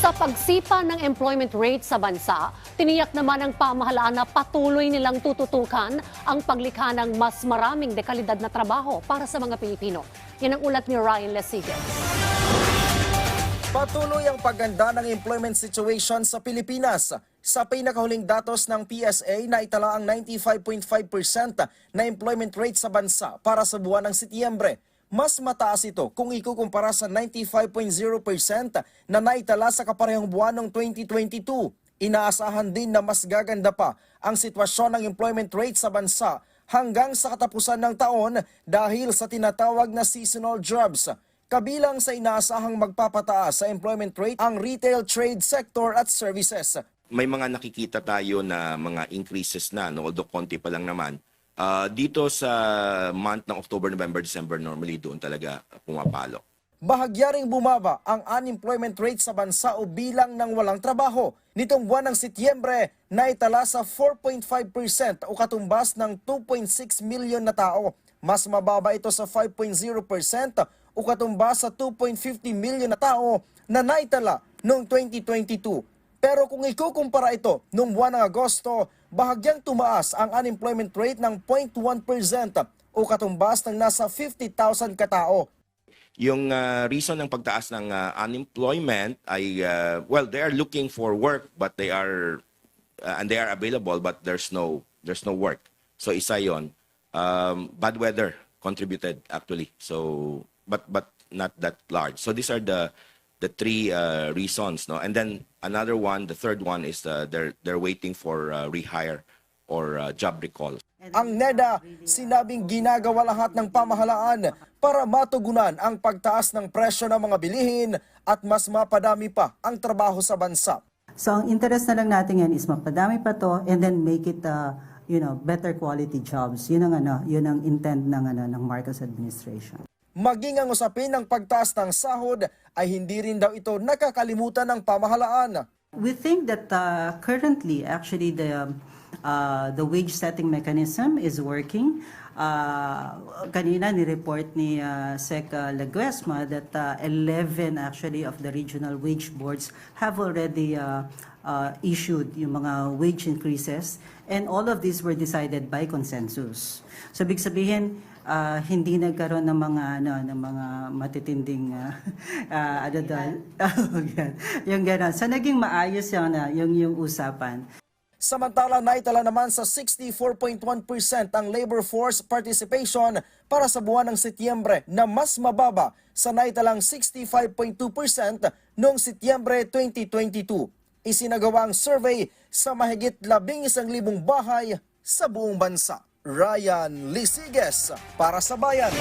Sa pagsipa ng employment rate sa bansa, tiniyak naman ng pamahalaan na patuloy nilang tututukan ang paglikha ng mas maraming dekalidad na trabaho para sa mga Pilipino. Yan ang ulat ni Ryan Lesigue. Patuloy ang pagganda ng employment situation sa Pilipinas. Sa pinakahuling datos ng PSA na itala ang 95.5% na employment rate sa bansa para sa buwan ng Setyembre. Mas mataas ito kung ikukumpara sa 95.0% na naitala sa kaparehong buwan ng 2022. Inaasahan din na mas gaganda pa ang sitwasyon ng employment rate sa bansa hanggang sa katapusan ng taon dahil sa tinatawag na seasonal jobs. Kabilang sa inaasahang magpapataas sa employment rate ang retail, trade sector at services. May mga nakikita tayo na mga increases na, no? Although konti pa lang naman. Dito sa month ng October, November, December, normally doon talaga pumapalo. Bahagyaring bumaba ang unemployment rate sa bansa o bilang ng walang trabaho. Nitong buwan ng Setyembre, naitala sa 4.5% o katumbas ng 2.6 million na tao. Mas mababa ito sa 5.0% o katumbas sa 2.50 million na tao na naitala noong 2022. Pero kung ikukumpara ito noong buwan ng Agosto, bahagyang tumaas ang unemployment rate ng 0.1% o katumbas ng nasa 50,000 katao. Yung reason ng pagtaas ng unemployment ay, well, they are looking for work but they are, and they are available but there's no work. So isa yon. Bad weather contributed actually. So, but not that large. So these are the three reasons, no? And then another one, the third one is they're waiting for rehire or job recall. Ang NEDA, sinabing ginagawa lahat ng pamahalaan para matugunan ang pagtaas ng presyo ng mga bilihin at mas mapadami pa ang trabaho sa bansa. So ang interest na lang natin yan is mapadami pa to and then make it better quality jobs. Yun ang intent ng Marcos administration. Maging ang usapin ng pagtaas ng sahod ay hindi rin daw ito nakakalimutan ng pamahalaan. We think that currently actually the wage setting mechanism is working. Kanina ni-report ni Sec. Laguesma that 11 actually of the regional wage boards have already issued yung mga wage increases and all of these were decided by consensus. So big sabihin hindi nagkaroon ng mga matitinding yung gano'n. So naging maayos yung usapan. Samantala, naitala naman sa 64.1% ang labor force participation para sa buwan ng Setyembre na mas mababa sa naitalang 65.2% noong Setyembre 2022. Isinagawa ang survey sa mahigit 11,000 bahay sa buong bansa. Ryan Lesigue para sa Bayan.